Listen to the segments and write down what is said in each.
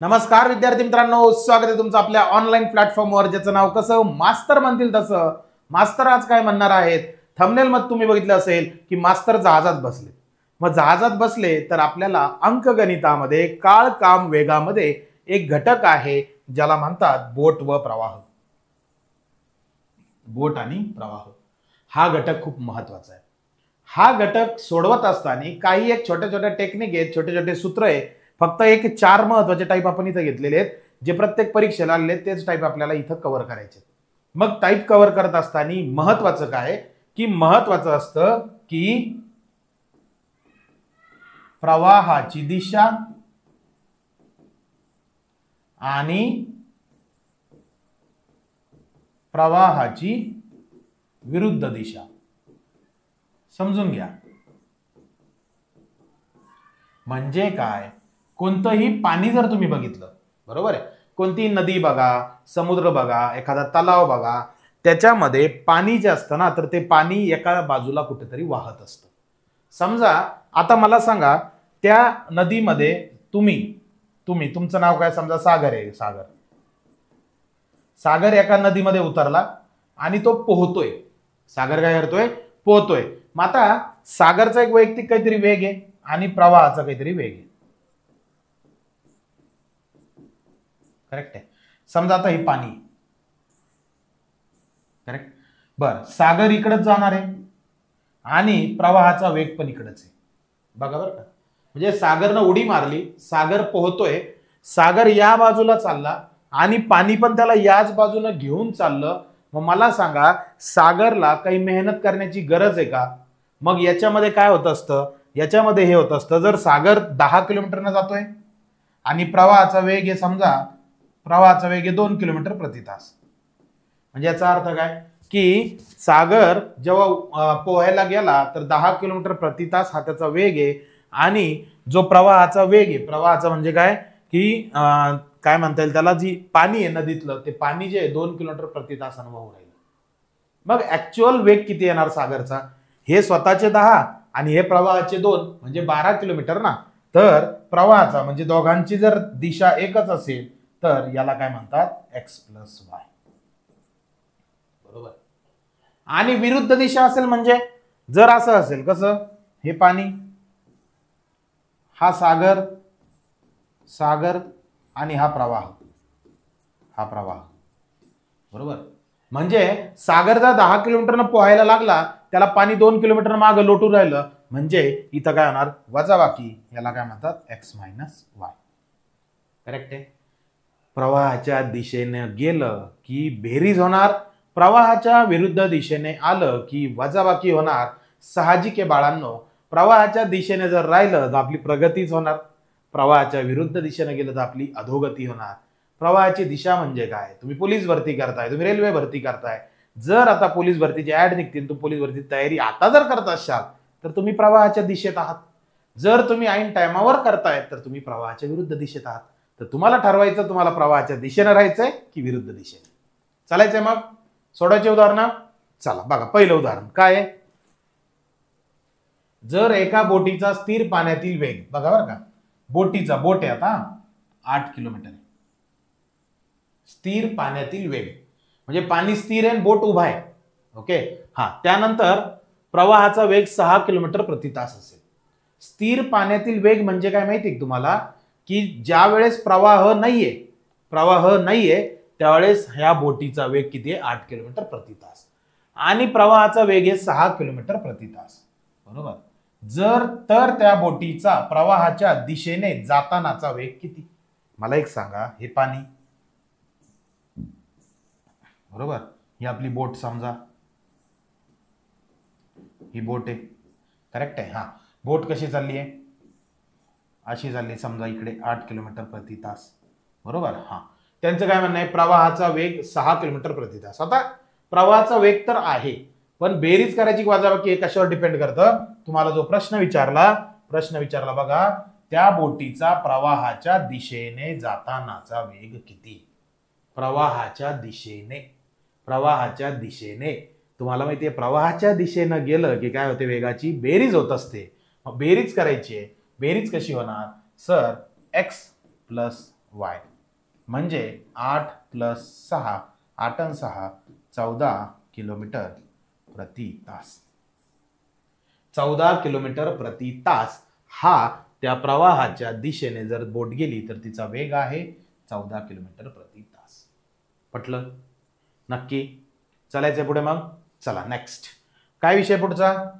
नमस्कार विद्यार्थी मित्रांनो, स्वागत आहे तुमचं आपल्या ऑनलाईन प्लॅटफॉर्मवर, ज्याचं नाव कसं मास्तर म्हणतील तसं. मास्तर आज काय म्हणणार आहेत? थंबनेल मध्ये तुम्ही बघितलं असेल की मास्तर जहाजात बसले. मग जहाजात बसले तर आपल्याला अंकगणितामध्ये काळ काम वेगामध्ये एक घटक आहे ज्याला म्हणतात बोट व प्रवाह. बोट आणि प्रवाह हा घटक खूप महत्वाचा आहे. हा घटक सोडवत असताना काही एक छोट्या छोट्या टेक्निक आहेत, छोटे छोटे सूत्र आहे. फक्त एक 4 महत्वाचे टाईप आपण इथे घेतलेले आहेत, जे प्रत्येक परीक्षेला आलेले तेच टाईप आपल्याला इथं कव्हर करायचे. मग टाईप कव्हर करत असताना महत्वाचं काय की महत्वाचं असतं की प्रवाहाची दिशा आणि प्रवाहाची विरुद्ध दिशा. समजून घ्या. म्हणजे काय? कोणतंही पाणी जर तुम्ही बघितलं, बरोबर आहे, कोणतीही नदी बघा, समुद्र बघा, एखादा तलाव बघा, त्याच्यामध्ये पाणी जे असतं ना, तर ते पाणी एका बाजूला कुठेतरी वाहत असतं. समजा आता मला सांगा, त्या नदीमध्ये तुमचं नाव काय, समजा सागर आहे. सागर एका नदीमध्ये उतरला आणि तो पोहतोय. सागर काय करतोय? पोहतोय. मग आता सागरचा एक वैयक्तिक काहीतरी वेग आहे आणि प्रवाहाचा काहीतरी वेग आहे. करेक्ट आहे. समजा आता हे पाणी, करेक्ट. बर, सागर इकडेच जाणार आहे आणि प्रवाहाचा वेग पण इकडेच आहे. बघा बरं का, म्हणजे सागरनं उडी मारली, सागर पोहतोय, सागर या बाजूला चालला आणि पाणी पण त्याला याच बाजूने घेऊन चाललं. मग मला सांगा, सागरला काही मेहनत करण्याची गरज आहे का? मग याच्यामध्ये काय होत असतं? याच्यामध्ये हे होत असतं, जर सागर 10 किलोमीटरने जातोय आणि प्रवाहाचा वेग आहे, समजा प्रवाहाचा वेग आहे 2 किलोमीटर प्रति तास. म्हणजे याचा अर्थ काय की सागर जेव्हा पोहायला गेला तर 10 किलोमीटर प्रति तास हा त्याचा वेग आहे. आणि जो प्रवाहाचा वेग आहे, प्रवाहाचा म्हणजे काय की काय म्हणता येईल त्याला, जी पाणी आहे नदीतलं, ते पाणी जे आहे 2 किलोमीटर प्रति तासाने वाहू राहिलं. मग ऍक्च्युअल वेग किती येणार सागरचा? हे स्वतःचे 10 आणि हे प्रवाहाचे 2, म्हणजे 12 किलोमीटर ना. तर प्रवाहाचा म्हणजे दोघांची जर दिशा एकच असेल तर याला काय म्हणतात? X plus y. बरोबर. आणि विरुद्ध दिशा असेल म्हणजे जर असं असेल, कसं, हे पाणी, हा सागर आणि हा प्रवाह. बरोबर. म्हणजे सागर जर 10 किलोमीटरनं पोहायला लागला, त्याला पाणी 2 किलोमीटर मागे लोटून राहिलं, म्हणजे इथं काय होणार? वजाबाकी. याला काय म्हणतात? X minus Y. करेक्ट आहे. प्रवाहाच्या दिशेने गेलं की बेरीज होणार, प्रवाहाच्या विरुद्ध दिशेने आलं की वजाबाकी होणार. साहजिक आहे बाळांनो, प्रवाहाच्या दिशेने जर राहिलं तर आपली प्रगतीच होणार, प्रवाहाच्या विरुद्ध दिशेने गेलं तर आपली अधोगती होणार. प्रवाहाची दिशा म्हणजे काय? तुम्ही पोलीस भरती करताय, तुम्ही रेल्वे भरती करताय, जर आता पोलीस भरतीची ऍड निघतील, तुम्ही पोलीस भरती तयारी आता जर करत असाल तर तुम्ही प्रवाहाच्या दिशेत आहात. जर तुम्ही ऐन टायमावर करताय तर तुम्ही प्रवाहाच्या विरुद्ध दिशेत आहात. तर तुम्हाला ठरवायचं, तुम्हाला प्रवाहाच्या दिशेने राहायचंय की विरुद्ध दिशेने चालायचंय. मग सोडायचे उदाहरण. चला बघा, पहिलं उदाहरण काय आहे? जर एका बोटीचा स्थिर पाण्यातील वेग, बघा बरं का, बोट आहे आता 8 किलोमीटर आहे. स्थिर पाण्यातील वेग म्हणजे पाणी स्थिर आहे, बोट उभा आहे. ओके. हा, त्यानंतर प्रवाहाचा वेग 6 किलोमीटर प्रति तास असेल. स्थिर पाण्यातील वेग म्हणजे काय माहिती आहे तुम्हाला? की ज्या वेळेस प्रवाह नाहीये त्यावेळेस ह्या बोटीचा वेग किती आहे? 8 किलोमीटर प्रति तास. आणि प्रवाहाचा वेग आहे 6 किलोमीटर प्रति तास. बरोबर. जर तर त्या बोटीचा प्रवाहाच्या दिशेने जातानाचा वेग किती? मला एक सांगा, हे पाणी, बरोबर, ही आपली बोट, समजा ही बोट आहे. करेक्ट आहे. हा, बोट कशी चालली आहे? अशी चालली, समजा इकडे 8 किलोमीटर प्रति तास. बरोबर. हा, त्यांचं काय म्हणणं आहे? प्रवाहाचा वेग 6 किलोमीटर प्रति तास. आता प्रवाहाचा वेग तर आहे, पण बेरीज करायची वजाबाकी हे कशावर डिपेंड करतं? तुम्हाला जो प्रश्न विचारला बघा, त्या बोटीचा प्रवाहाच्या दिशेने जातानाचा वेग किती? प्रवाहाच्या दिशेने तुम्हाला माहितीये, प्रवाहाच्या दिशेने गेलं की काय होते? वेगाची बेरीज होत असते. मग बेरीज करायची आहे. बेरीज कशी होणार? सर, एक्स प्लस वाय म्हणजे 8 + 6 8 आणि 6 14 किलोमीटर प्रति तास. 14 किलोमीटर प्रति तास हा त्या प्रवाहाच्या दिशेने जर बोट गेली तर तिचा वेग आहे 14 किलोमीटर प्रति तास. पटलं? नक्की. चालायचंय पुढे मग. चला नेक्स्ट. काय विषय पुढचा?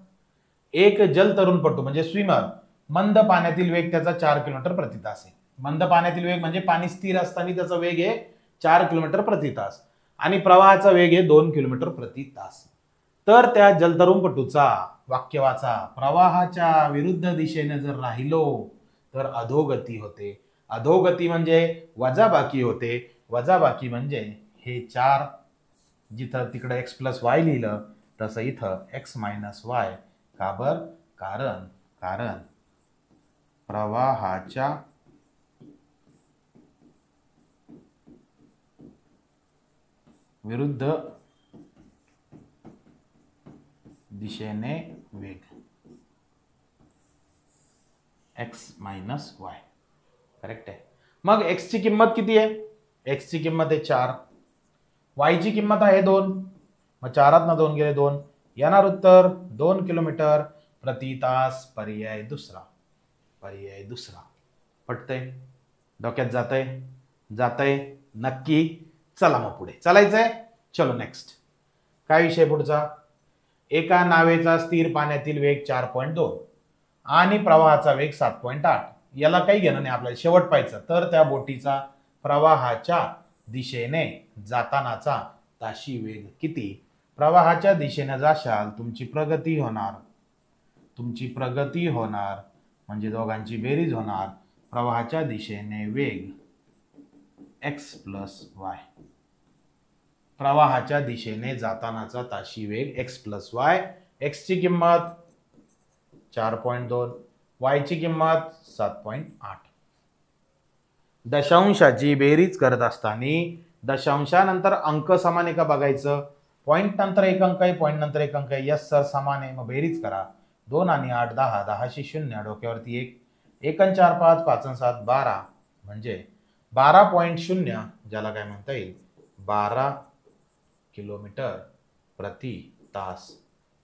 एक जलतरणपटू म्हणजे स्विमर मंद पाण्यातील वेग त्याचा 4 किलोमीटर प्रति तास आहे. मंद पाण्यातील वेग म्हणजे पाणी स्थिर असताना त्याचा वेग आहे 4 किलोमीटर प्रति तास आणि प्रवाहाचा वेग आहे 2 किलोमीटर प्रति तास. तर त्या जलतरणपटूचा वाक्य वाचा. प्रवाहाच्या विरुद्ध दिशेने जर राहिलो तर अधोगती होते. अधोगती म्हणजे वजाबाकी होते. वजाबाकी म्हणजे हे 4 जिथं तिकडे x + y लिहिलं तसं इथं x - y. का बर? कारण प्रवाहाच्या विरुद्ध दिशेने वेग x - y. करेक्ट आहे. मग x ची किंमत किती आहे? x ची किंमत आहे 4, y ची किंमत आहे 2. मग 4 2 गेले 2. येणार उत्तर 2 किलोमीटर प्रति तास. पर्याय दुसरा. पटतंय? डोक्यात जातंय? नक्की. चला मग पुढे चालायचंय. चलो नेक्स्ट. काय विषय पुढचा? एका नावेचा स्थिर पाण्यातील वेग 4.2 आणि प्रवाहाचा वेग 7.8. याला काही घेणं नाही, आपल्याला शेवट पाहायचं. तर त्या बोटीचा प्रवाहाच्या दिशेने जातानाचा ताशी वेग किती? प्रवाहाच्या दिशेने जाशाल तुमची प्रगती होणार म्हणजे दोघांची बेरीज होणार. प्रवाहाच्या दिशेने वेग x + y. प्रवाहाच्या दिशेने जातानाचा ताशी वेग x + y. x ची किंमत 4.2, y ची किंमत 7.8. दशांशाची बेरीज करत असताना दशांशानंतर अंक समान आहे का बघायचं. पॉइंट नंतर एक अंक आहे, पॉइंट नंतर एक अंक आहे. यस सर समान आहे. मग बेरीज करा. 2 आणि 8 10, 10 शी 0 डोक्यावरती 1, 1 आणि 4 5, 5 आणि 7 12 म्हणजे 12.0 ज्याला काय म्हणता येईल 12 किलोमीटर प्रति तास.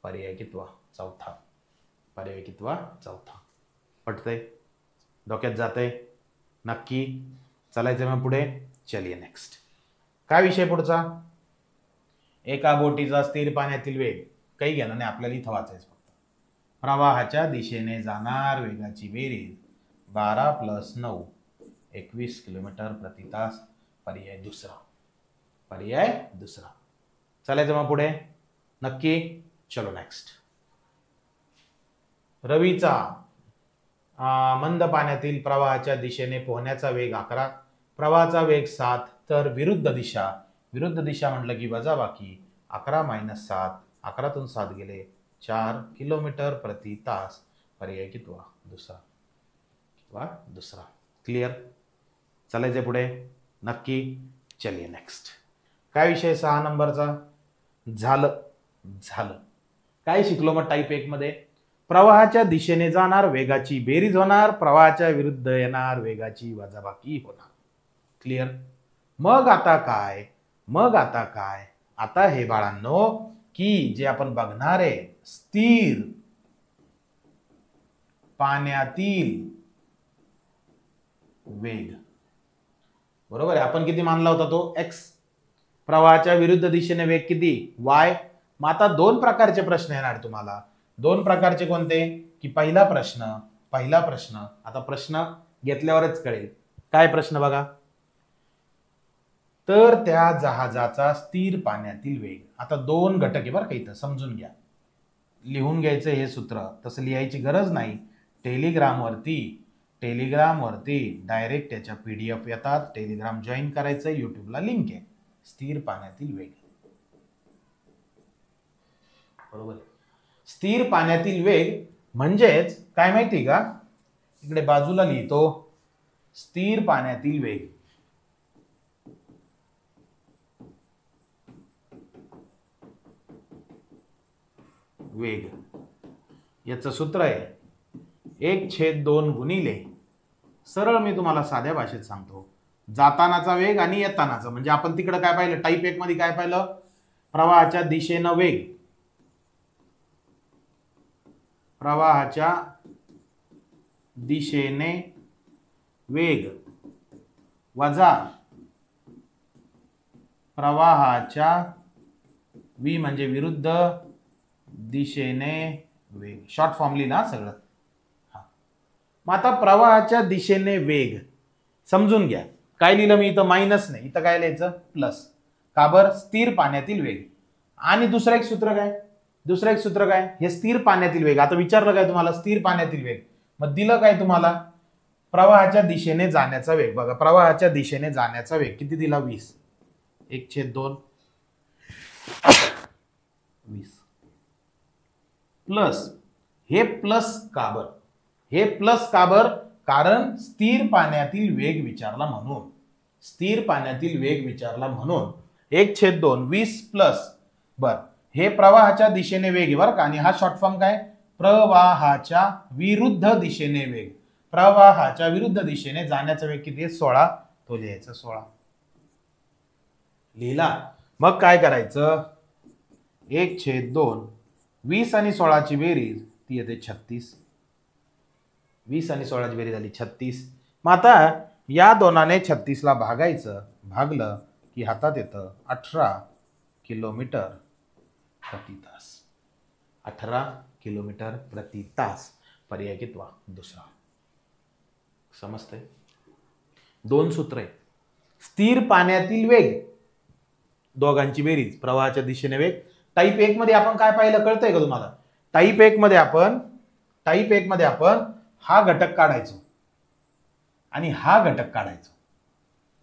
पर्याय कितवा? चौथा. पटतंय? डोक्यात जातंय? नक्की. चालायचं मग पुढे. चलिए नेक्स्ट. काय विषय पुढचा? एका बोटीचा स्थिर पाण्यातील वेग काही घेणं नाही, आपल्याला इथं वाचायचं फक्त. प्रवाहाच्या दिशेने जाणार वेगाची बेरीज 12 + 9 21 किलोमीटर प्रति तास. पर्याय दुसरा. चालायचं मग पुढे. नक्की. चलो नेक्स्ट. रवीचा मंद पाण्यातील प्रवाहाच्या दिशेने पोहण्याचा वेग 11, प्रवाहाचा वेग 7. तर विरुद्ध दिशा म्हटलं की वजाबाकी 11 - 7, 11तून 7 गेले 4 किलोमीटर प्रति तास. पर्याय कितवा? दुसरा. क्लिअर? चालायचे पुढे. नक्की. चलिए नेक्स्ट. काय विषय 6 नंबरचा? झालं. काय शिकलो मग टाईप 1 मध्ये? प्रवाहाच्या दिशेने जाणार वेगाची बेरीज होणार, प्रवाहाच्या विरुद्ध येणार वेगाची वजाबाकी होणार. क्लिअर? मग आता काय? आता हे बाळांनो की जे आपण बघणार आहे स्थिर पाण्यातील वेग. बरोबर आहे. आपण किती मानला होता तो? x. प्रवाहाच्या विरुद्ध दिशेने वेग किती? y. मग आता 2 प्रकारचे प्रश्न येणार तुम्हाला. 2 प्रकारचे कोणते? की पहिला प्रश्न आता प्रश्न घेतल्यावरच कळेल. काय प्रश्न बघा. तर त्या जहाजाचा स्थिर पाण्यातील वेग. आता 2 घटक आहे बरं का इथं, समजून घ्या. लिहून घ्यायचं हे सूत्र, तसं लिहायची गरज नाही. टेलिग्रामवरती डायरेक्ट त्याच्या PDF येतात. टेलिग्राम जॉईन करायचं, युट्यूबला लिंक आहे. स्थिर पाण्यातील वेग. बरोबर. स्थिर पाण्यातील वेग म्हणजेच काय माहिती का? इकडे बाजूला लिहितो. स्थिर पाण्यातील वेग याचं सूत्र आहे 1/2 गुणिले, सरळ मी तुम्हाला साध्या भाषेत सांगतो, जातानाचा वेग आणि येतानाचा, म्हणजे आपण तिकडे काय पाहिलं, टाईप 1 मध्ये काय पाहिलं, प्रवाहाच्या दिशेनं वेग, प्रवाहाच्या दिशेने वेग वजा प्रवाहाच्या v म्हणजे विरुद्ध दिशेने वेग, शॉर्ट फॉर्म लिहिला सगळं. मग आता प्रवाहाच्या दिशेने वेग समजून घ्या. काय लिहिलं मी इथं, मायनस नाही, इथं काय लिहायचं, प्लस. का बर, स्थिर पाण्यातील वेग. आणि दुसरं एक सूत्र काय, हे स्थिर पाण्यातील वेग. आता विचारलं काय तुम्हाला, स्थिर पाण्यातील वेग, मग दिलं काय तुम्हाला, प्रवाहाच्या दिशेने जाण्याचा वेग. बघा, प्रवाहाच्या दिशेने जाण्याचा वेग किती दिला, 20, 1/2 20 प्लस हे प्लस काबर, हे प्लस काबर, कारण स्थिर पाण्यातील वेग विचारला म्हणून, स्थिर पाण्यातील वेग विचारला म्हणून 1/2 20 प्लस. बर, हे प्रवाहाच्या दिशेने वेग आहे बरं का, आणि हा शॉर्ट फॉर्म काय, प्रवाहाच्या विरुद्ध दिशेने वेग. प्रवाहाच्या विरुद्ध दिशेने जाण्याचा वेग किती आहे, 16, तो लिहायचा 16. लिहिला. मग काय करायचं, 1/2 20 आणि 16ची बेरीज ती येते 36. 20 आणि 16ची बेरीज झाली 36. मग आता या दोनाने 36 ला भागायचं, भागलं की हातात येतं 18 किलोमीटर प्रति तास. 18 किलोमीटर प्रति तास. पर्याय कितवा, दुसरा. समजतंय, दोन सूत्र आहेत. स्थिर पाण्यातील वेग, दोघांची बेरीज, प्रवाहाच्या दिशेने वेग. टाईप 1 मध्ये आपण काय पाहिलं, कळतंय का तुम्हाला, टाईप 1 मध्ये आपण हा घटक काढायचो आणि हा घटक काढायचो,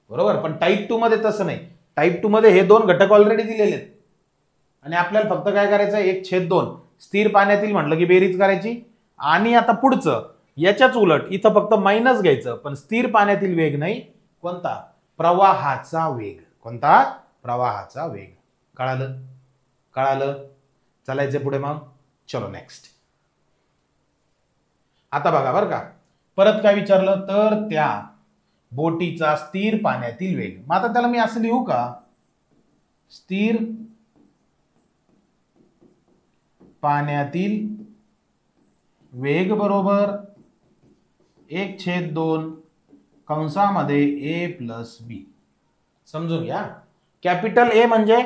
बरोबर. पण टाईप 2 मध्ये तसं नाही. टाईप 2 मध्ये हे दोन घटक ऑलरेडी दिलेले आहेत आणि आपल्याला फक्त काय करायचं, 1/2 स्थिर पाण्यातील म्हटलं की बेरीज करायची. आणि आता पुढचं याच्याच उलट, इथं फक्त मायनस घ्यायचं, पण स्थिर पाण्यातील वेग नाही, कोणता, प्रवाहाचा वेग. कोणता, प्रवाहाचा वेग. कळालं. चालायचं पुढे मग, चलो नेक्स्ट. आता बघा बरं का, परत काय विचारलं, तर त्या बोटीचा स्थिर पाण्यातील वेग. मग आता त्याला मी असं लिहू का, स्थिर पाण्यातील वेग बरोबर 1/2 कंसामध्ये a प्लस b. समजून घ्या, कॅपिटल A म्हणजे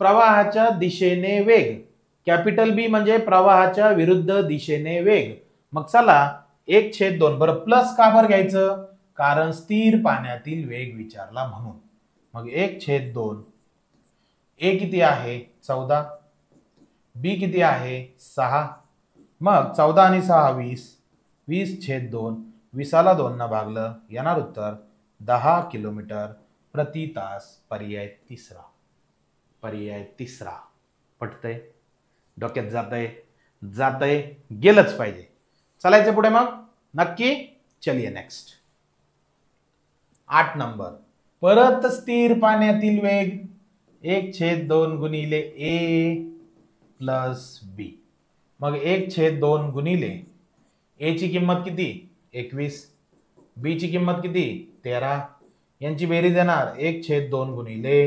प्रवाहाच्या दिशेने वेग, कॅपिटल B म्हणजे प्रवाहाच्या विरुद्ध दिशेने वेग. मग चला 1/2 बरं, प्लस का बरं घ्यायचं, कारण स्थिर पाण्यातील वेग विचारला म्हणून. मग 1/2 A किती आहे, 14, B किती आहे, 6. मग 14 आणि 6 20, 20/2, 20ला 2 न भागलं, येणार उत्तर 10 किलोमीटर प्रति तास. पर्याय तिसरा. पटतंय, डोक्यात जातंय, गेलंच पाहिजे. चलायचं पुढे मग, नक्की. चलिए नेक्स्ट. 8 नंबर, परत स्थिर पाण्यातील वेग 1/2 गुणिले a प्लस b. मग 1/2 गुणिले a ची किंमत किती, 21, b ची किंमत किती, 13. यांची बेरीज येणार 1/2 गुणिले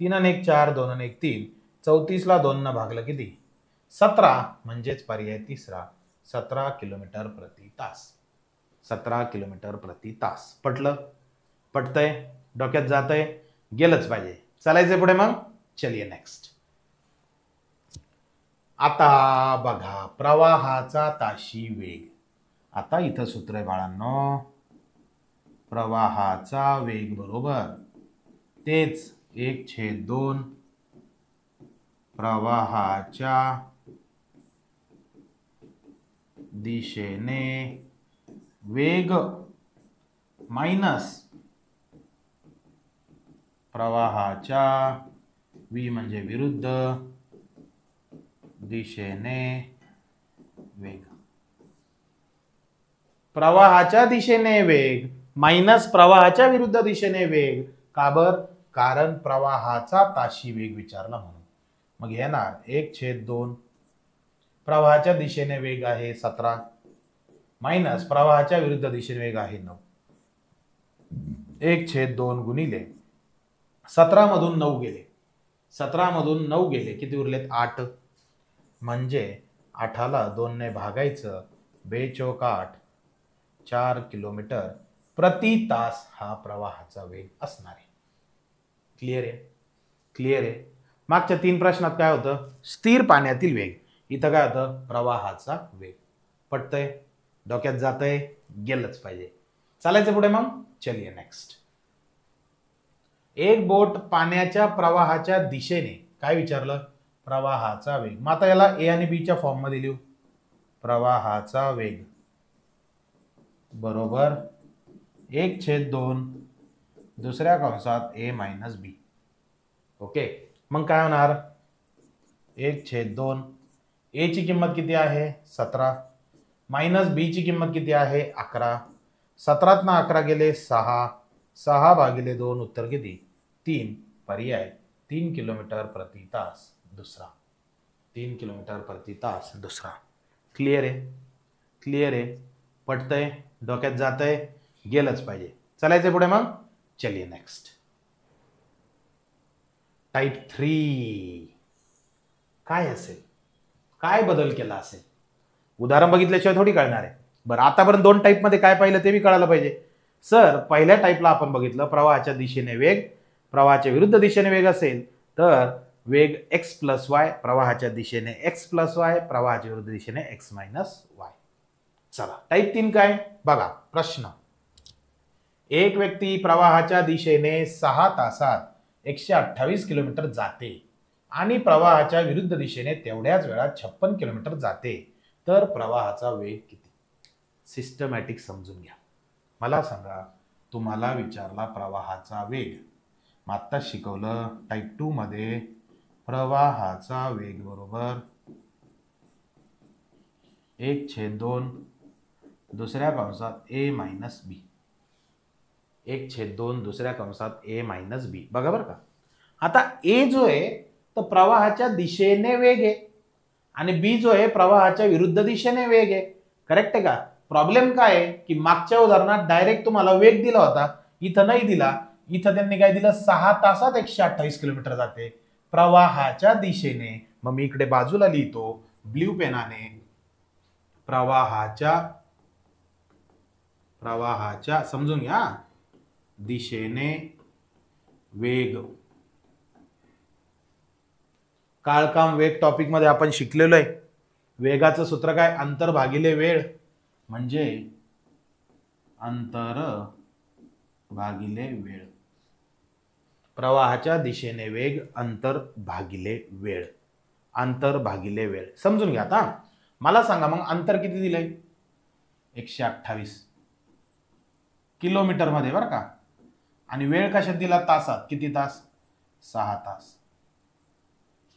3 आणि 1 4, 2 आणि 1 3, 34ला 2 न भागलं किती, 17. म्हणजेच पर्याय तिसरा, 17 किलोमीटर प्रति तास. 17 किलोमीटर प्रति तास. पटतंय, डोक्यात जातंय, गेलंच पाहिजे. चालायचं पुढे मग, चलिए नेक्स्ट. आता बघा, प्रवाहाचा ताशी वेग. आता इथं सूत्र आहे बाळांनो, प्रवाहाचा वेग बरोबर तेच 1/2 प्रवाहाच्या दिशेने वेग मायनस प्रवाहाच्या v म्हणजे विरुद्ध दिशेने वेग. प्रवाहाच्या दिशेने वेग मायनस प्रवाहाच्या विरुद्ध दिशेने वेग. का बर, कारण प्रवाहाचा ताशी वेग विचारला म्हणून. मग येणार 1/2 प्रवाहाच्या दिशेने वेग आहे 17 मायनस प्रवाहाच्या विरुद्ध दिशेने वेग आहे 9. 1/2 गुणिले 17 मधून 9 गेले, 17 मधून 9 गेले, किती उरलेत 8, म्हणजे 8ला 2 ने भागायचं, 2 चौक 8, 4 किलोमीटर प्रति तास हा प्रवाहाचा वेग असणार आहे. क्लिअर आहे? क्लिअर आहे. मागच्या 3 प्रश्नात काय होतं? स्थिर पाण्यातील वेग. इथं काय होतं? प्रवाहाचा वेग. पटतंय? डोक्यात जातंय? गेलंच पाहिजे. चालायचं पुढे मग. चलिए नेक्स्ट. एक बोट पाण्याच्या प्रवाहाच्या दिशेने, काय विचारलं? प्रवाहाचा वेग. मग आता याला ए आणि बी च्या फॉर्म मध्ये लिहू. प्रवाहाचा वेग बरोबर 1/2 दुसऱ्या कंसात ए मायनस बी. ओके, मग काय होणार? 1/2 ए ची किंमत किती आहे? 17 मायनस बी ची किंमत किती आहे? 11. 17 ना 11 गेले 6, 6 भागिले 2 उत्तर किती? 3. पर्याय 3 किलोमीटर प्रति तास दुसरा. 3 किलोमीटर प्रति तास दुसरा. क्लिअर आहे? क्लिअर आहे? पटतंय? डोक्यात जातंय? गेलंच पाहिजे. चालायचं पुढे मग. चलिए नेक्स्ट. टाइप 3 काय असेल? काय बदल केला असेल? उदाहरण बघितल्याशिवाय थोडी कळणार आहे. बरं, आतापर्यंत 2 टाइप मध्ये काय पाहिलं ते बी कळायला पाहिजे. सर, पहिल्या टाइपला आपण बघितलं प्रवाहाच्या दिशेने वेग, प्रवाहाच्या विरुद्ध दिशेने वेग असेल तर वेग x प्लस वाय, प्रवाहाच्या दिशेने x प्लस वाय, प्रवाहाच्या विरुद्ध दिशेने x मायनस वाय. चला, टाइप 3 काय बघा. प्रश्न. एक व्यक्ती प्रवाहाच्या दिशेने 6 तासात 128 किलोमीटर जाते आणि प्रवाहाच्या विरुद्ध दिशेने तेवढ्याच वेळात 56 किलोमीटर जाते, तर प्रवाहाचा वेग किती? सिस्टमॅटिक समजून घ्या. मला सांगा, तुम्हाला विचारला प्रवाहाचा वेग. आत्ता शिकवलं टाइप 2 मध्ये प्रवाहाचा वेग बरोबर 1/2 दुसऱ्या कंसात ए मायनस बी. 1/2 दुसऱ्या कंसात ए मायनस बी. बघा बरं का, आता ए जो आहे तो प्रवाहाच्या दिशेने वेग आहे आणि बी जो आहे प्रवाहाच्या विरुद्ध दिशेने वेग आहे. करेक्ट आहे का? प्रॉब्लेम काय आहे की मागच्या उदाहरणात डायरेक्ट तुम्हाला वेग दिला होता, इथं नाही दिला. इथं त्यांनी काय दिलं? 6 तासात 128 किलोमीटर जाते प्रवाहाच्या दिशेने. मग मी इकडे बाजूला लिहितो ब्ल्यू पेनाने, प्रवाहाच्या समजून घ्या दिशेने वेग. काळकाम वेग टॉपिक मध्ये आपण शिकलेलो आहे. वेगाचं सूत्र काय? अंतर भागिले वेळ, म्हणजे अंतर भागिले वेळ. प्रवाहाच्या दिशेने वेग अंतर भागिले वेळ. अंतर भागिले वेळ समजून घ्या. आता मला सांगा मग अंतर किती दिलंय? 128 किलोमीटर मध्ये बरं का. आणि वेळ कशात दिला? तासात. किती तास? 6 तास.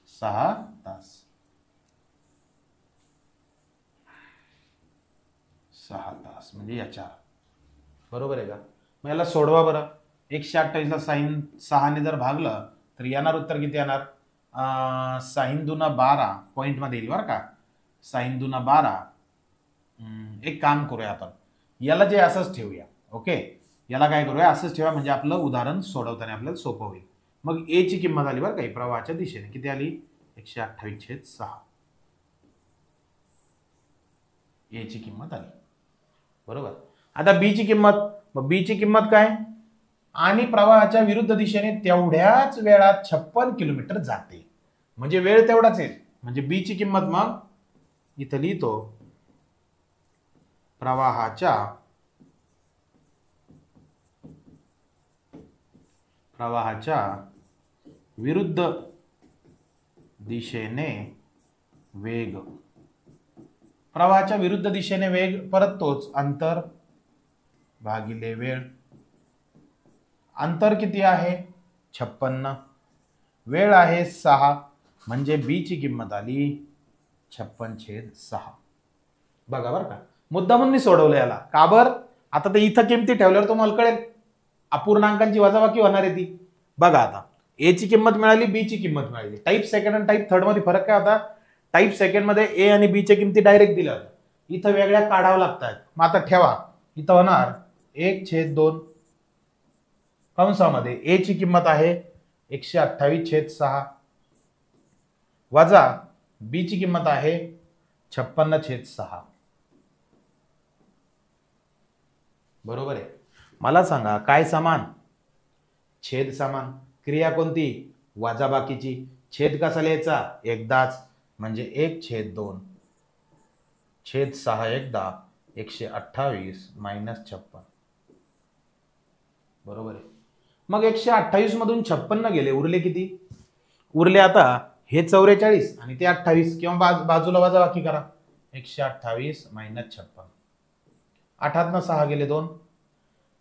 6 तास. 6 तास म्हणजे याच्या बरोबर आहे का? मग याला सोडवा बरं. 128 ला साइन 6 ने जर भागलं तर येणार उत्तर किती येणार? साइन दुना 12 पॉइंट मध्ये येईल बरं का. साइन दुना 12. एक काम करूया आपण, याला जे असंच ठेवूया. ओके, याला काय करूया? असंच ठेवा, म्हणजे आपलं उदाहरण सोडवताना आपल्याला सोपं होईल. मग ए ची किंमत आली बरं का प्रवाहाच्या दिशेने, किती आली? 128/6. ए ची किंमत आली बरोबर. आता बी ची किंमत. मग बी ची किंमत काय? आणि प्रवाहाच्या विरुद्ध दिशेने तेवढ्याच वेळात 56 किलोमीटर जाते, म्हणजे वेळ तेवढाच आहे. म्हणजे बी ची किंमत मग इथं लिहितो प्रवाहाच्या विरुद्ध दिशेने वेग. प्रवाहाच्या विरुद्ध दिशेने वेग परत तोच, अंतर भागिले वेळ. अंतर किती आहे? 56. वेळ आहे 6, म्हणजे बी ची किंमत आली 56/6. बघा बरं का, मुद्दामून मी सोडवलं याला. का बरं? आता ते इथं किमती ठेवल्यावर तुम्हाला कळेल अपूर्णांकांची वजाबाकी होणार आहे ती. बघा, आता ए ची किंमत मिळाली, बी ची किंमत मिळाली. टाइप सेकंड आणि टाइप थर्ड मध्ये फरक काय होता? टाइप सेकंड मध्ये ए आणि बी च्या किमती डायरेक्ट दिल्या होत्या, इथं वेगळ्या काढाव्या लागतात. मग आता ठेवा, इथं होणार 1/2 कंसामध्ये ए ची किंमत आहे 128/6 वजा बी ची किंमत आहे 56/6. बरोबर आहे. मला सांगा काय समान? छेद समान. क्रिया कोणती? वजाबाकीची. छेद कसा लिहायचा? एकदाच, म्हणजे 1/2 छेद 6 एकदा 128 - 56. बरोबर आहे. मग 128 मधून 56 गेले, उरले किती? उरले आता हे 44 आणि ते 28, किंवा बाजूला वजाबाकी करा. 128 - 56. 8 6 गेले 2,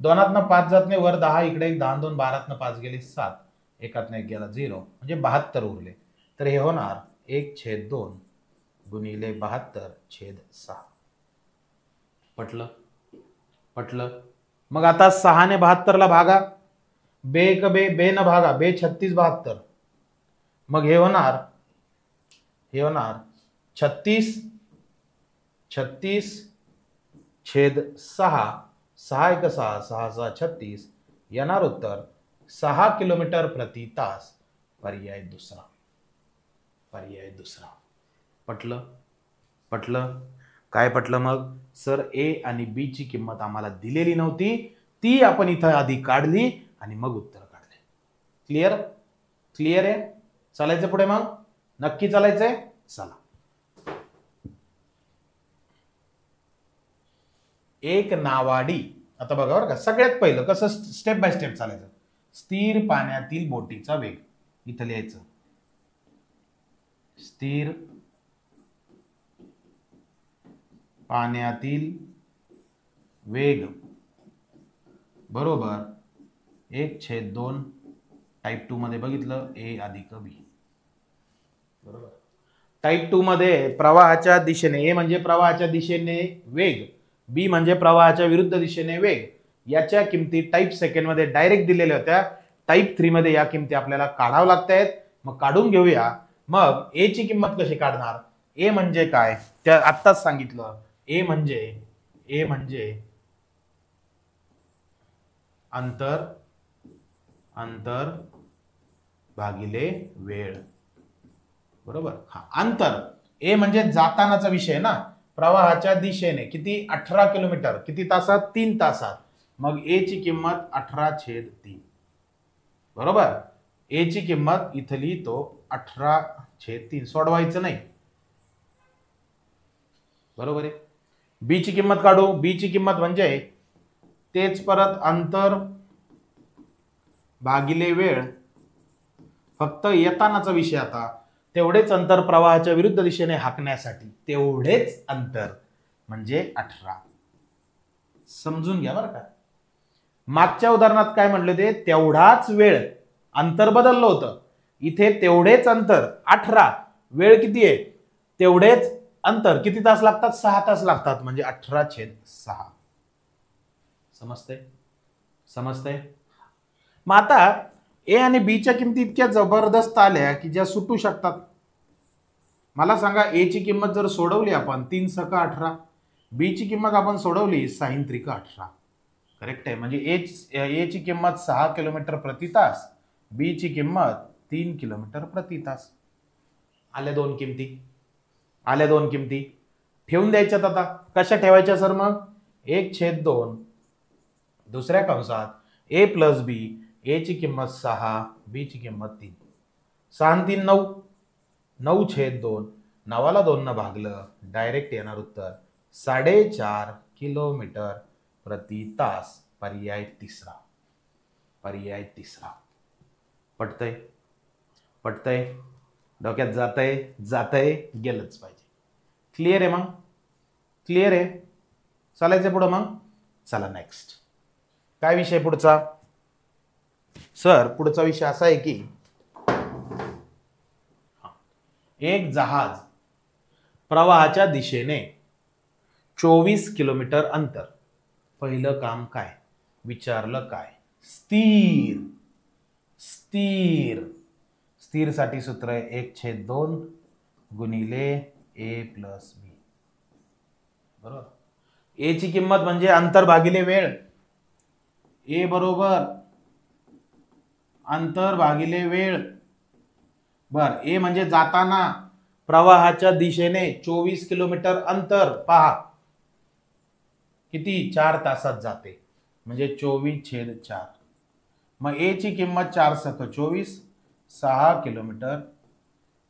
2 5 जात नाही, वर 10 इकडे 1 10 2 12 5 गेले 7, 1 1 गेला 0, म्हणजे 72 उरले. तर हे होणार 1/2 गुणिले 72/6. पटलं? पटलं. मग आता 6 ने 72 ला भागा, बे बे न भागा, बे 36 72. मग हे होणार 36 छेद 6, 6 1 6, 6 6 36. येणार उत्तर 6 किलोमीटर प्रति तास. पर्याय दुसरा. पर्याय दुसरा. पटलं? पटलं? काय पटलं मग? सर ए आणि बी ची किंमत आम्हाला दिलेली नव्हती, ती आपण इथं आधी काढली आणि मग उत्तर काढले. क्लिअर? क्लिअर आहे? चालायचं पुढे मग? नक्की चालायचंय? चला. एक नावाडी. आता बघा बरं का, सगळ्यात पहिलं कसं स्टेप बाय स्टेप चालायचं. स्थिर पाण्यातील बोटीचा वेग इथं लिहायचं. स्थिर पाण्यातील वेग बरोबर 1/2 टाईप 2 मध्ये बघितलं ए अधिक बी. बरोबर. टाईप 2 मध्ये प्रवाहाच्या दिशेने, ए म्हणजे प्रवाहाच्या दिशेने वेग, बी म्हणजे प्रवाहाच्या विरुद्ध दिशेने वेग, याच्या किमती टाईप सेकंड मध्ये डायरेक्ट दिलेल्या होत्या. टाईप 3 मध्ये या किमती आपल्याला काढाव्या लागतायत. मग काढून घेऊया. मग ए ची किंमत कशी काढणार? ए म्हणजे काय त्या आत्ताच सांगितलं. ए म्हणजे अंतर भागिले वेळ. बरोबर. हा अंतर ए म्हणजे जातानाचा विषय ना, प्रवाहाच्या दिशेने किती? 18 किलोमीटर. किती तासात? 3 तासात. मग ए ची किंमत 18/3. बरोबर. ए ची किंमत इथं लिहितो 18/3. सोडवायचं नाही. बरोबर आहे. बी ची किंमत काढू. बी ची किंमत म्हणजे तेच परत अंतर भागिले वेळ, फक्त येतानाचा विषय आता. तेवढेच अंतर प्रवाहाच्या विरुद्ध दिशेने हाकण्यासाठी, तेवढेच अंतर म्हणजे 18. समजून घ्या बरं का. मागच्या उदाहरणात काय म्हणले ते? तेवढाच वेळ. अंतर बदललं होतं. इथे तेवढेच अंतर 18, वेळ किती आहे? तेवढेच अंतर. किती तास लागतात? 6 तास लागतात, म्हणजे 18/6. समजतंय? समजतंय? मग आता ए आणि बी च्या किमती इतक्या जबरदस्त आल्या की ज्या सुटू शकतात. मला सांगा, ए ची किंमत जर सोडवली आपण 3 सक 18, बी ची किंमत आपण सोडवली 6 त्रिक 18. करेक्ट आहे. म्हणजे ए ची किंमत 6 किलोमीटर प्रति तास, बी ची किंमत 3 किलोमीटर प्रति तास. आल्या दोन किमती. ठेवून द्यायच्यात. आता कशा ठेवायच्या सर? मग 1/2 दुसऱ्या कंसात ए प्लस बी. ए ची किंमत 6, बी ची किंमत 3. 6 आणि 3 9, 9/2. 9ला 2 न भागलं, डायरेक्ट येणार उत्तर 4.5 किलोमीटर प्रति तास. पर्याय तिसरा. पर्याय तिसरा. पटतंय? पटतंय? डोक्यात जातंय गेलंच पाहिजे. क्लिअर आहे? मग क्लिअर आहे? चालायचं पुढं मग. चला नेक्स्ट. काय विषय पुढचा? सर पुढचा विषय असा आहे की एक जहाज प्रवाहाच्या दिशेने 24 किलोमीटर अंतर. पहिलं काम काय विचारलं? काय? स्थिर. स्थिर साठी सूत्र आहे 1/2 गुणिले ए प्लस बी. बरोबर. ए ची किंमत म्हणजे अंतर भागिले वेळ. ए बरोबर अंतर भागिले वेळ. बर, ए म्हणजे जाताना प्रवाहाच्या दिशेने 24 किलोमीटर अंतर. पहा किती 4 तासात जाते, म्हणजे 24/4. मग ए ची किंमत 4 सख 24, 6 किलोमीटर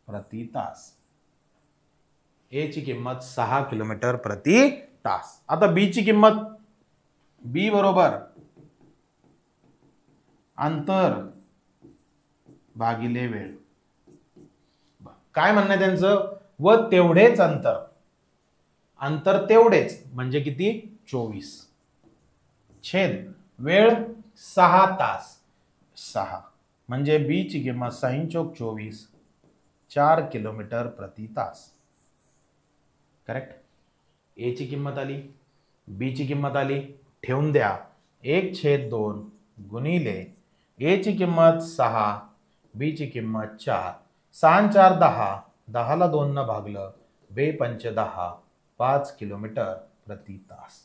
प्रति तास. ए ची किंमत 6 किलोमीटर प्रति तास. आता बी ची किंमत, बी बरोबर अंतर भागिले वेळ. काय म्हणणं आहे त्यांचं, व तेवढेच अंतर, अंतर तेवढेच म्हणजे किती 24 छेद वेळ 6 तास. 6 म्हणजे बी ची किंमत 6 चौक 24, 4 किलोमीटर प्रति तास. करेक्ट. ए ची किंमत आली, बी ची किंमत आली, ठेवून द्या. 1/2 गुणिले ए ची किंमत 6, बी ची किंमत 4, 6 4 10, 10 ला 2 न भागलं, 2 5 10, 5 किलोमीटर प्रति तास.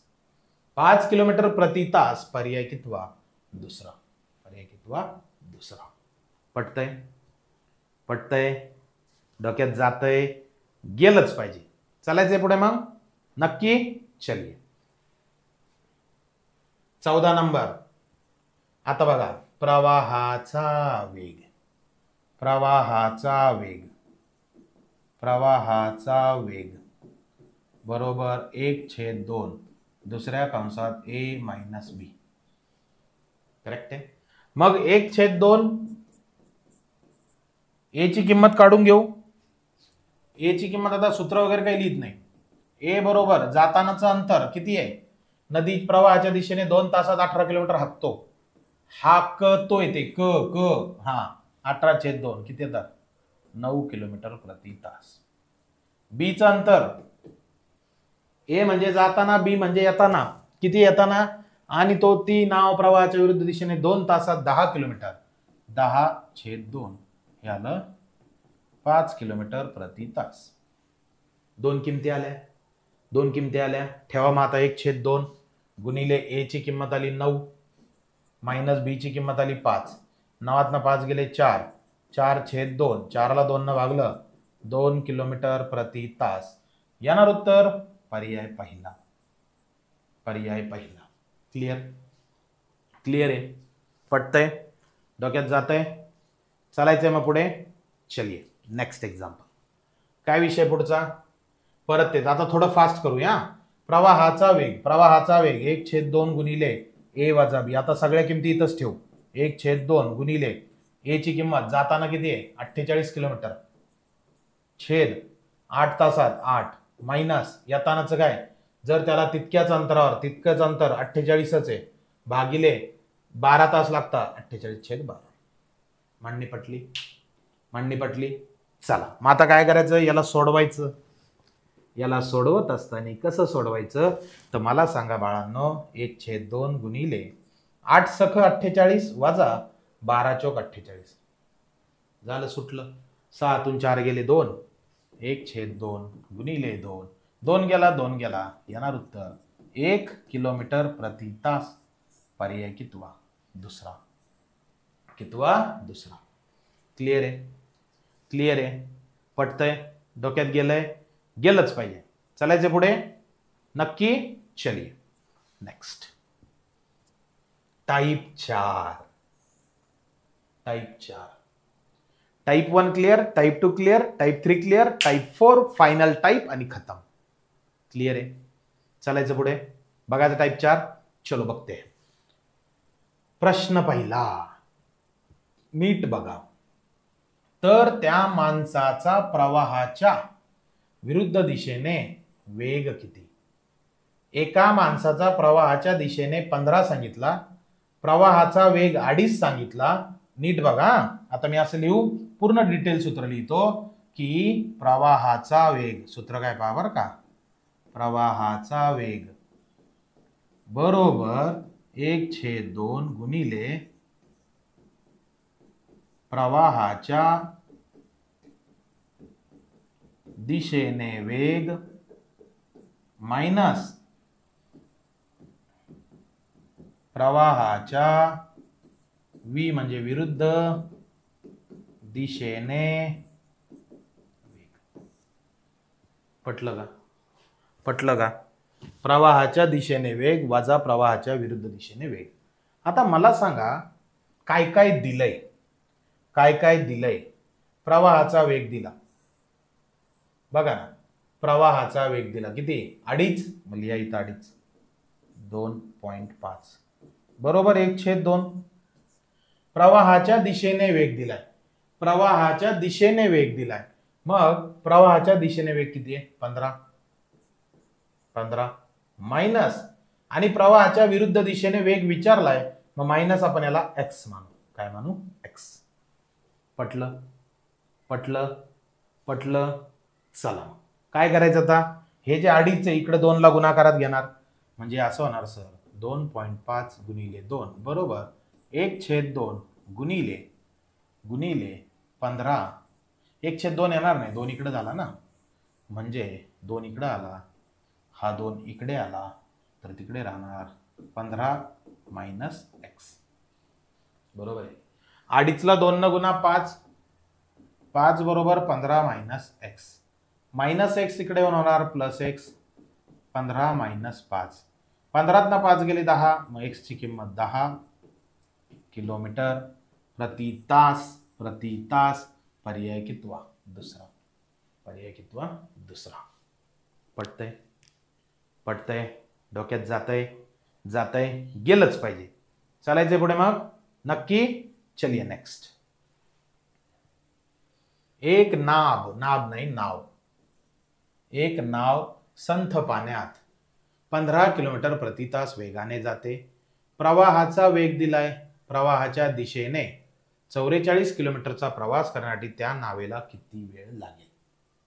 5 किलोमीटर प्रति तास. पर्याय कितवा, दुसरा. पर्याय कितवा, दुसरा. पटतंय, पटतंय, डोक्यात जातंय, गेलंच पाहिजे. चालायचंय पुढे मग नक्की. चलिए 14 नंबर. आता बघा, प्रवाहाचा वेग, प्रवाहाचा वेग, प्रवाहाचा वेग बरोबर 1/2 दुसऱ्या कंसात ए मायनस बी. करेक्ट आहे. मग 1/2 ए ची किंमत काढून घेऊ. ए ची किंमत आता सूत्र वगैरे काही लिहित नाही. ए बरोबर जातानाचं अंतर किती आहे, नदी प्रवाहाच्या दिशेने 2 तासात 18 किलोमीटर हाकतो. हाकतोय ते क क हा 18/2 किती येतात, 9 किलोमीटर प्रति तास. बी चं अंतर, ए म्हणजे जाताना, बी म्हणजे येताना, किती येताना, आणि तो ती नाव प्रवाहाच्या विरुद्ध दिशेने 2 तासात 10 किलोमीटर. 10/2 हे आलं 5 किलोमीटर प्रति तास. दोन किमती आल्या, दोन किमती आल्या. ठेवा मग आता 1/2 गुणिले ए ची किंमत आली 9 मायनस बी ची किंमत आली 5. 9 5 गेले 4, 4/2, 4 ला 2 न भागलं, 2 किलोमीटर प्रति तास. येणार उत्तर पर्याय पहिला. पर्याय पहिला. क्लिअर, क्लिअर आहे, पटतंय, डोक्यात जातंय. चालायचंय मग पुढे. चलिए नेक्स्ट एक्झाम्पल. काय विषय पुढचा, परत तेच, आता थोडं फास्ट करूया. प्रवाहाचा वेग, प्रवाहाचा वेग 1/2 गुणिले ए वजा बी. आता सगळ्या किमती इथंच ठेवू. 1/2 गुणिले ए ची किंमत जाताना किती आहे 48 किलोमीटर छेद 8 तासात 8 मायनस येतानाच काय, जर त्याला तितक्याच अंतरावर, तितकंच अंतर 48च आहे, भागिले 12 तास लागतात, 48/12. मांडणी पटली, मांडणी पटली. चला मग आता काय करायचं, याला सोडवायचं. याला सोडवत असताना कसं सोडवायचं, तर मला सांगा बाळांनो. 1/2 गुणिले 8 सख 48 वजा 12 चौक 48 झालं, सुटलं. 6 4 गेले 2, 1/2 गुणिले 2, 2 गेला 2 गेला, येणार उत्तर 1 किलोमीटर प्रति तास. पर्याय कितवा, दुसरा. कितवा, दुसरा. क्लिअर आहे, क्लिअर आहे, पटतंय, डोक्यात गेलंय, गेलंच पाहिजे. चालायचं पुढे नक्की. चलिए next. Type 4. Type 4. Type 1 clear, type 2 clear, type 3 clear, type 4 final type आणि खतम. क्लिअर आहे. चालायचं पुढे, बघायचं टाइप 4. चलो बघते. प्रश्न पहिला, नीट बघा. तर त्या माणसाचा प्रवाहाच्या विरुद्ध दिशेने वेग किती. एका माणसाचा प्रवाहाच्या दिशेने 15 सांगितला, प्रवाहाचा वेग 2.5 सांगितला. नीट बघा. आता मी असं लिहू, पूर्ण डिटेल सूत्र लिहितो की प्रवाहाचा वेग, सूत्र काय पहा बरं का, प्रवाहाचा वेग बरोबर 1/2 गुणिले प्रवाहाच्या दिशेने वेग मायनस प्रवाहाच्या v म्हणजे विरुद्ध दिशेने वेग. पटलं का? पटलं का? प्रवाहाच्या दिशेने वेग वजा प्रवाहाच्या विरुद्ध दिशेने वेग. आता मला सांगा काय काय दिलंय, काय काय दिलंय. प्रवाहाचा वेग दिला बघा ना, प्रवाहाचा वेग दिला किती 2.5, मग लिहा इथं 2.5, 2.5 बरोबर 1/2. प्रवाहाच्या दिशेने वेग दिलाय, प्रवाहाच्या दिशेने वेग दिलाय. मग प्रवाहाच्या दिशेने वेग किती आहे 15 मायनस, आणि प्रवाहाच्या विरुद्ध दिशेने वेग विचारलाय, मग मायनस आपण याला x मानू. काय मानू? x. पटलं? पटलं? पटलं? चला काय करायचं आता, हे जे 2.5 आहे इकडे 2 ला गुणाकारात घेणार, म्हणजे असं होणार सर 2.5 गुणिले 2 बरोबर 1/2 गुणिले 15. 1/2 येणार नाही, 2 इकडे झाला ना, म्हणजे 2 इकडे आला, हा 2 इकडे आला, तर तिकडे राहणार 15 मायनस x. बरोबर आहे. 2.5 ला 2 न गुणा 5 बरोबर 15 मायनस x. मायनस x इकडे होणार प्लस x. 15 मायनस 5, 15 ना 5 गेले 10, मग x ची किंमत 10 किलोमीटर प्रति तास. पर्याय कितवा? दुसरा. पर्याय कितवा? दुसरा. पटतंय? पटतंय? डोक्यात जातंय? गेलंच पाहिजे. चालायचंय पुढे मग नक्की. चलिए नेक्स्ट. एक नाव संथ पाण्यात 15 किलोमीटर प्रति तास वेगाने जाते. प्रवाहाचा वेग दिलाय, प्रवाहाच्या दिशेने 44 किलोमीटरचा प्रवास करण्यासाठी त्या नावेला किती वेळ लागेल?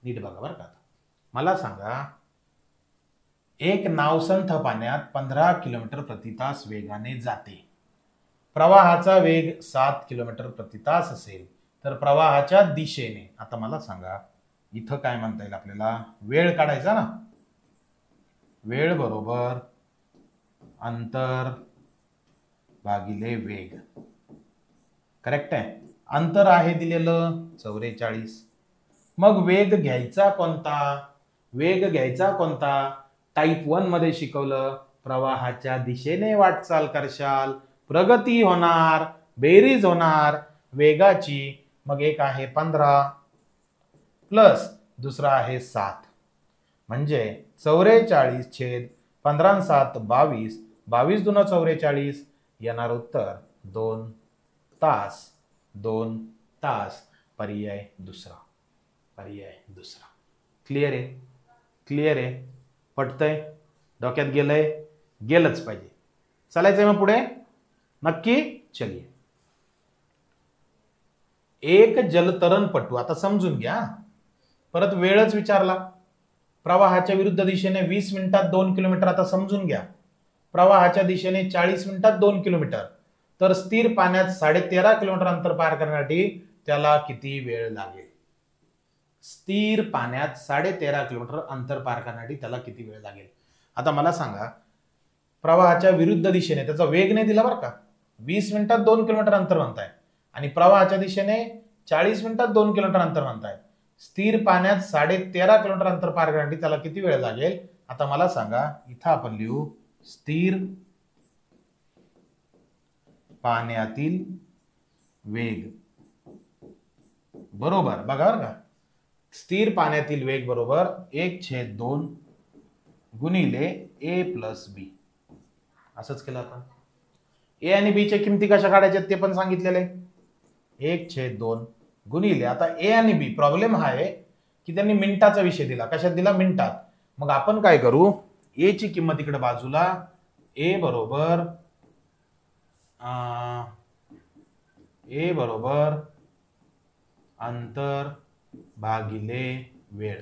नीट बघा बरं का. मला सांगा, एक नाव संथ पाण्यात 15 किलोमीटर प्रति तास वेगाने जाते. प्रवाहाचा वेग 7 किलोमीटर प्रति तास असेल तर प्रवाहाच्या दिशेने, आता मला सांगा इथं काय म्हणता येईल आपल्याला, वेळ काढायचा ना. वेळ बरोबर अंतर भागिले वेग. करेक्ट आहे. अंतर आहे दिलेलं 44. मग वेग घ्यायचा कोणता? टाइप 1 मध्ये शिकवलं, प्रवाहाच्या दिशेने वाटचाल करशाल, प्रगती होणार, बेरीज होणार वेगाची. मग एक आहे 15 प्लस दुसरा आहे 7, म्हणजे 44 छेद 15 7 22, 22 दून 44, येणार उत्तर 2 तास. पर्याय दुसरा. क्लिअर आहे? पटतंय? डोक्यात गेलंच पाहिजे. चालायचंय मग पुढे नक्की. चलिए. एक जलतरणपटू, आता समजून घ्या, परत वेळच विचारला. प्रवाहाच्या विरुद्ध दिशेने 20 मिनिटात 2 किलोमीटर. आता समजून घ्या, प्रवाहाच्या दिशेने 40 मिनिटात 2 किलोमीटर, तर स्थिर पाण्यात 13.5 किलोमीटर अंतर पार करण्यासाठी त्याला किती वेळ लागेल? स्थिर पाण्यात 13.5 किलोमीटर अंतर पार करण्यासाठी त्याला किती वेळ लागेल? आता मला सांगा, प्रवाहाच्या विरुद्ध दिशेने त्याचा वेग नाही दिला बरं का, 20 मिनिटात 2 किलोमीटर अंतर म्हणताय, आणि प्रवाहाच्या दिशेने 40 मिनिटात 2 किलोमीटर अंतर म्हणताय. स्थिर पाण्यात 13.5 किलोमीटर अंतर पार करण्यासाठी त्याला किती वेळ लागेल? आता मला सांगा, इथं आपण लिहू स्थिर पाण्यातील वेग बरोबर, बघा बरं का, स्थिर पाण्यातील वेग बरोबर 1/2 गुणिले a प्लस बी. असंच केलं आपण. ए आणि बी च्या किमती कशा काढायच्या ते पण सांगितलेलं आहे. 1/2 गुणिले, आता ए आणि बी प्रॉब्लेम हा आहे की त्यांनी मिनिटाचा विषय दिला. कशात दिला? मिनिटात. मग आपण काय करू, ए ची किंमत इकडे बाजूला, ए बरोबर अंतर भागिले वेळ.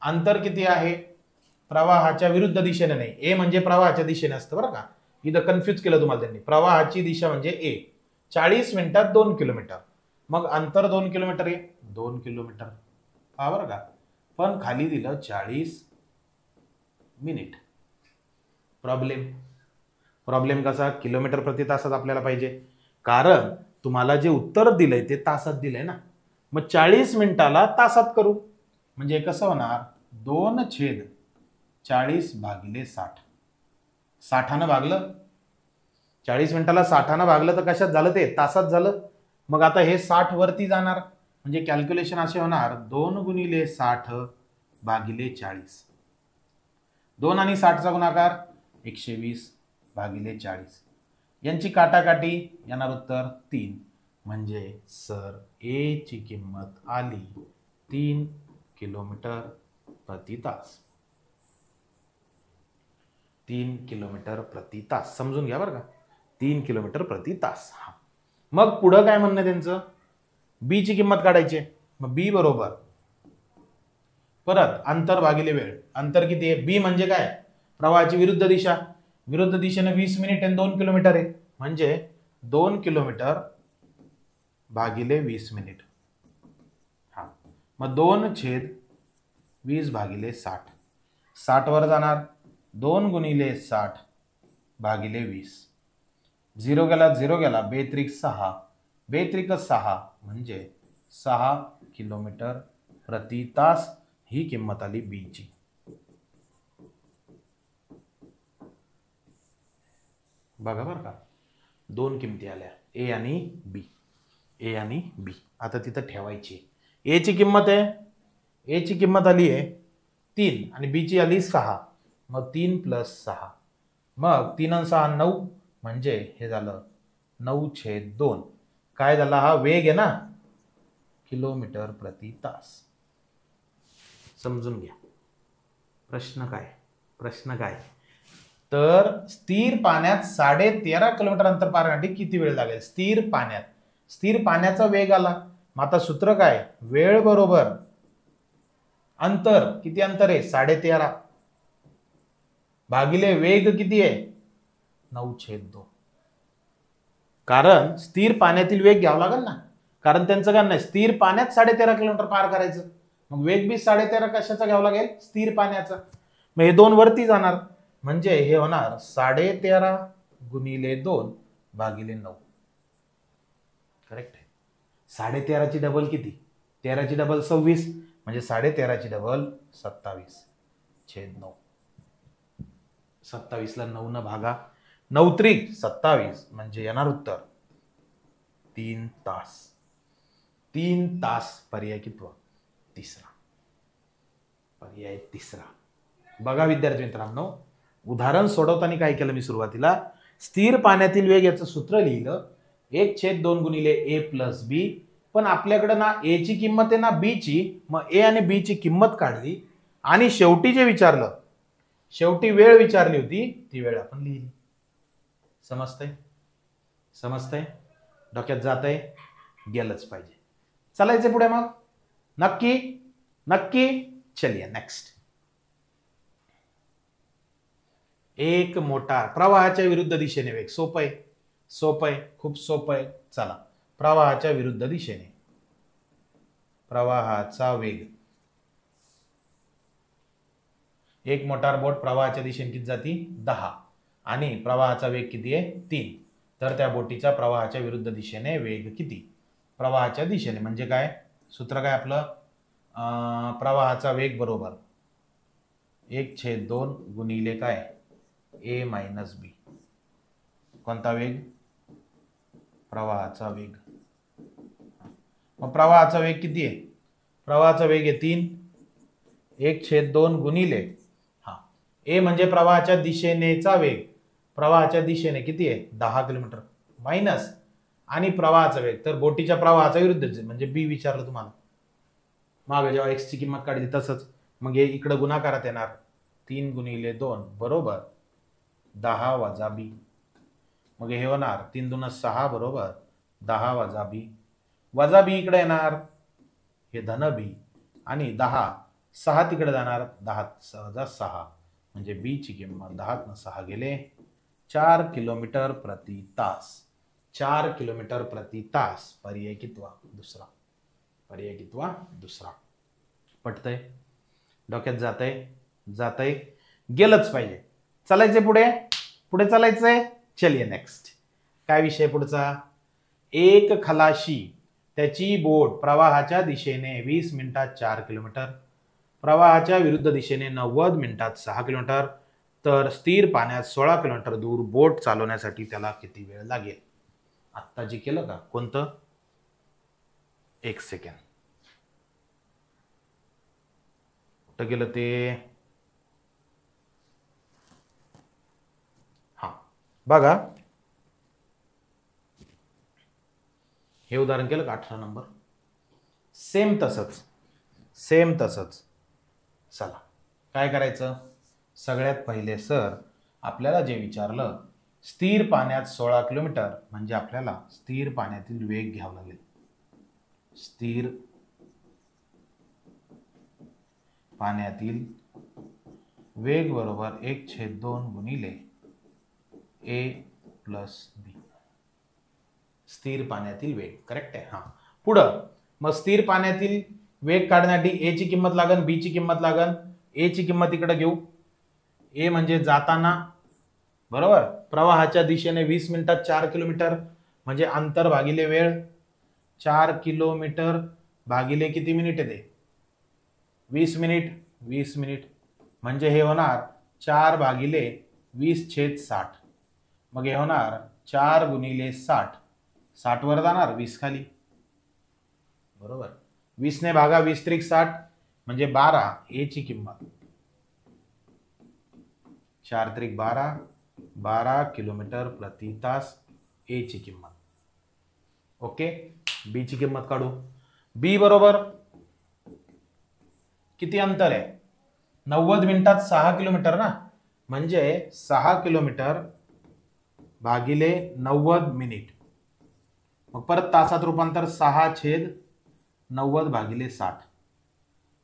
अंतर किती आहे? प्रवाहाच्या विरुद्ध दिशेने नाही, ए म्हणजे प्रवाहाच्या दिशेने असतं बरं का, इथं कन्फ्युज केलं तुम्हाला त्यांनी. प्रवाहाची दिशा म्हणजे ए. 40 मिनिटात 2 किलोमीटर, मग अंतर 2 किलोमीटर आहे, 2 किलोमीटर हा बरं का, पण खाली दिलं 40 मिनिट. प्रॉब्लेम कसा? किलोमीटर प्रति तासात आपल्याला पाहिजे. कारण तुम्हाला जे उत्तर दिलंय ते तासात दिलंय ना. मग 40 मिनिटाला तासात करू म्हणजे कसं होणार 2/40 भागिले 60. 60 भागलं 40 मिनिटाला 60 भागलं तर कशात झालं ते तासात झालं. मग आता हे 60 वरती जाणार म्हणजे कॅल्क्युलेशन असे होणार 2 गुणिले 60 भागिले 40. 2 आणि 60चा गुणाकार 120 भागिले 40. यांची काटाकाटी येणार उत्तर 3 म्हणजे सर ए ची किंमत आली 3 किलोमीटर प्रति तास. 3 किलोमीटर प्रति तास समजून घ्या बरं का. 3 किलोमीटर प्रति तास. मग पुढं काय म्हणणं त्यांचं बी ची किंमत काढायची. मग बी बरोबर परत अंतर भागिले वेळ. अंतर किती आहे बी म्हणजे काय प्रवाहाची विरुद्ध दिशा. विरुद्ध दिशेने 20 मिनिट आणि 2 किलोमीटर आहे म्हणजे 2 किलोमीटर भागिले 20 मिनिट. हा मग 2/20 भागिले 60. 60 वर जाणार 2 गुणिले 60 भागिले 20. 0 गेला 0 गेला 2×6 2×6 म्हणजे 6 किलोमीटर प्रति तास. ही किंमत आली बी ची. बघा बरं का 2 किमती आल्या ए आणि बी. ए आणि बी आता तिथं ठेवायची. ए ची किंमत आहे ए ची किंमत आली आहे 3 आणि बी ची आली 6. मग 3 + 6 मग 3 आणि 6 9 म्हणजे हे झालं 9/2. काय झाला हा वेग आहे ना किलोमीटर प्रति तास. समजून घ्या. प्रश्न काय तर स्थिर पाण्यात 13.5 किलोमीटर अंतर पार करण्यासाठी किती वेळ लागेल. स्थिर पाण्याचा वेग आला. मग आता सूत्र काय वेळ बरोबर अंतर. किती अंतर आहे 13.5 भागिले वेग किती आहे 9/2. कारण स्थिर पाण्यातील वेग घ्यावा लागेल ना कारण त्यांचं काय नाही स्थिर पाण्यात 13.5 किलोमीटर पार करायचं. मग वेग बी 13.5 कशाचा घ्यावा लागेल स्थिर पाण्याचा. मग हे 2 वरती जाणार म्हणजे हे होणार 13.5 गुणिले 2 भागिले 9. करेक्ट आहे. 13.5 ची डबल किती 13 ची डबल 26 म्हणजे 13.5 ची डबल 27/9. 27 ला 9 न भागा 9×3 = 27 म्हणजे येणार उत्तर 3 तास. 3 तास पर्याय कितवा तिसरा. बघा विद्यार्थी मित्रांनो उदाहरण सोडवताना काय केलं मी सुरुवातीला स्थिर पाण्यातील वेग याचं सूत्र लिहिलं 1/2 गुणिले ए प्लस बी. पण आपल्याकडे ना ए ची किंमत आहे ना बी ची. मग ए आणि बी ची किंमत काढली आणि शेवटी जे विचारलं शेवटी वेळ विचारली होती ती वेळ आपण लिहिली. समजतंय डोक्यात जातंय गेलंच पाहिजे. चालायचं पुढे मग नक्की चलिए नेक्स्ट. एक मोटार प्रवाहाच्या विरुद्ध दिशेने वेग. सोपं आहे खूप सोपं आहे. चला प्रवाहाच्या विरुद्ध दिशेने प्रवाहाचा वेग. एक मोटार बोट प्रवाहाच्या दिशेने किती जाती 10 आणि प्रवाहाचा वेग किती आहे 3. तर त्या बोटीच्या प्रवाहाच्या विरुद्ध दिशेने वेग किती. प्रवाहाच्या दिशेने म्हणजे काय सूत्र काय आपलं प्रवाहाचा वेग बरोबर 1/2 गुणिले काय ए मायनस बी. कोणता वेग प्रवाहाचा वेग. मग प्रवाहाचा वेग किती आहे प्रवाहाचा वेग आहे 3. 1/2 गुणिले ए म्हणजे प्रवाहाच्या दिशेनेचा वेग. प्रवाहाच्या दिशेने किती आहे 10 किलोमीटर मायनस आणि प्रवाहाचा वेग तर बोटीच्या प्रवाहाचा विरुद्ध म्हणजे बी विचारलं तुम्हाला. मागे जेव्हा एक्स ची किंमत काढली तसंच मग हे इकडे गुणाकारात येणार 3 गुणिले 2 बरोबर 10 वजा बी. मग हे होणार 3 दून 6 बरोबर 10 वजा बी. वजा बी इकडे येणार हे धन बी आणि 10 6 तिकडे जाणार 10 वजा 6 म्हणजे बी ची किंमत 10 न 6 गेले 4 किलोमीटर प्रति तास. 4 किलोमीटर प्रति तास. पर्याय कितवा दुसरा. पटतंय डोक्यात जातंय गेलंच पाहिजे. चालायचे पुढे चालायचंय. चलिए नेक्स्ट. काय विषय पुढचा एक खलाशी त्याची बोट प्रवाहाच्या दिशेने 20 मिनिटात 4 किलोमीटर, प्रवाहाच्या विरुद्ध दिशेने 90 मिनिटात 6 किलोमीटर, तर स्थिर पाण्यात 16 किलोमीटर दूर बोट चालवण्यासाठी त्याला किती वेळ लागेल? आत्ता जे केलं का कोणतं? 1 सेकंड. कुठं गेलं ते? हा बघा, हे उदाहरण केलं का 18 नंबर? सेम तसंच. चला काय करायचं? सगळ्यात पहिले सर आपल्याला जे विचारलं, स्थिर पाण्यात 16 किलोमीटर म्हणजे आपल्याला स्थिर पाण्यातील वेग घ्यावा लागेल. स्थिर पाण्यातील वेग बरोबर 1/2 गुणिले a प्लस b. स्थिर पाण्यातील वेग करेक्ट आहे. हा पुढं मग स्थिर पाण्यातील वेग काढण्यासाठी a ची किंमत लागन, b ची किंमत लागन. a ची किंमत इकडे घेऊ. a म्हणजे जाताना बरोबर प्रवाहाच्या दिशेने 20 मिनिटात 4 किलोमीटर म्हणजे अंतर भागिले वेळ. 4 किलोमीटर भागिले किती मिनिट येते? 20 मिनिट. 20 मिनिट म्हणजे हे होणार 4 भागिले 20/60. मग हे होणार 4 गुणिले 60. 60 वर जाणार 20 खाली बरोबर. 20 ने भागा 20 त्रिक 60 म्हणजे 12. ए ची किंमत 4 त्रिक 12, 12 किलोमीटर प्रति तास ए ची किंमत. ओके. बी ची किंमत काढू. बी बरोबर किती अंतर आहे? 90 मिनिटात 6 किलोमीटर ना, म्हणजे 6 किलोमीटर भागिले 90 मिनिट. मग परत तासात रूपांतर 6/90 भागिले 60.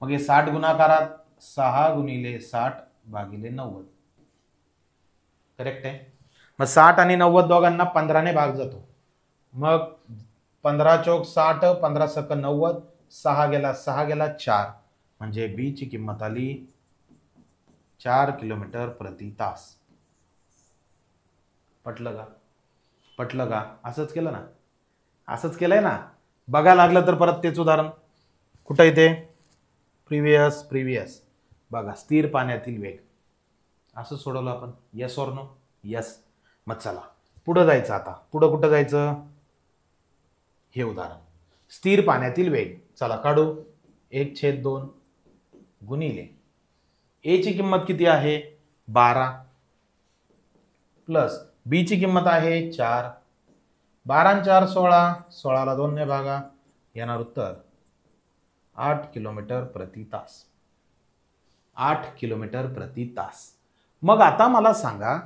मग हे 60 गुणाकारात 6 गुणिले 60 भागिले 90 करेक्ट आहे. मग 60 आणि 90 दोघांना 15 ने भाग जातो. मग 15 चौक 60, 15 सक 90, 6 गेला 4 म्हणजे बी ची किंमत आली 4 किलोमीटर प्रति तास. पटलं का? असंच केलं ना? असंच केलंय ना? बघा लागलं तर परत तेच उदाहरण कुठं येते? प्रिव्हियस बघा, स्थिर पाण्यातील वेग असं सोडवलं आपण. Yes or no? यस. मग चला पुढं जायचं. आता पुढं कुठं जायचं? हे उदाहरण स्थिर पाण्यातील वेग. चला काढू. 1/2 गुणिले ए ची किंमत किती आहे? 12 प्लस बी ची किंमत आहे 4. 12 आणि 4 16. 16 ला 2 ने भागा. येणार उत्तर 8 किलोमीटर प्रति तास. 8 किलोमीटर प्रति तास. मग आता मला सांगा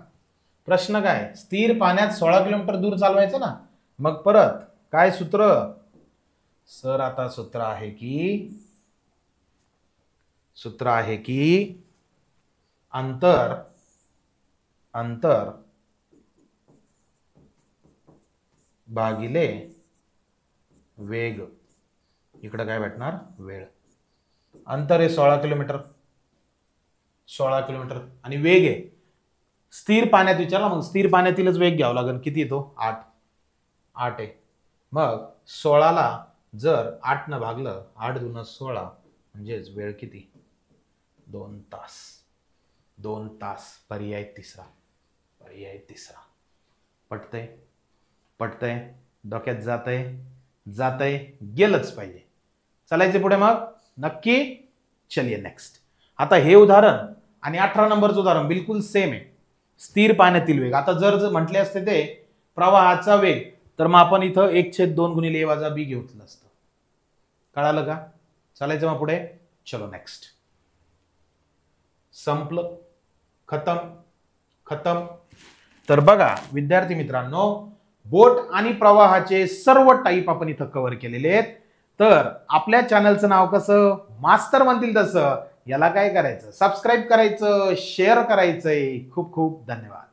प्रश्न काय? स्थिर पाण्यात 16 किलोमीटर दूर चालवायचं ना, मग परत काय सूत्र? सर आता सूत्र आहे की अंतर भागिले वेग. इकडे काय भेटणार? वेळ. अंतर आहे 16 किलोमीटर आणि वेग आहे स्थिर पाण्यात. विचारला मग स्थिर पाण्यातीलच वेग घ्यावा लागेल. किती येतो? 8 आहे. मग 16 ला जर 8 न भागलं, 8 दून 16 म्हणजेच वेळ किती? 2 तास. 2 तास. पर्याय तिसरा. पटतंय? डोक्यात जातंय गेलंच पाहिजे. चालायचे पुढे मग नक्की. चलिए नेक्स्ट. आता हे उदाहरण आणि 18 नंबरचं उदाहरण बिलकुल सेम आहे. स्थिर पाण्यातील वेग. आता जर म्हटले असते ते प्रवाहाचा वेग, तर मग आपण इथं 1/2 गुणिले a वजा b घेतलं असतं. कळालं का? चालायचं मग पुढे. चलो नेक्स्ट. संपलं. खतम. तर बघा विद्यार्थी मित्रांनो, बोट आणि प्रवाहाचे सर्व टाईप आपण इथं कव्हर केलेले आहेत. तर आपल्या चॅनलचं नाव कसं? मास्तर म्हणतील तसं. याला काय करायचं? सबस्क्राईब करायचं, शेअर करायचंय. खूप खूप धन्यवाद.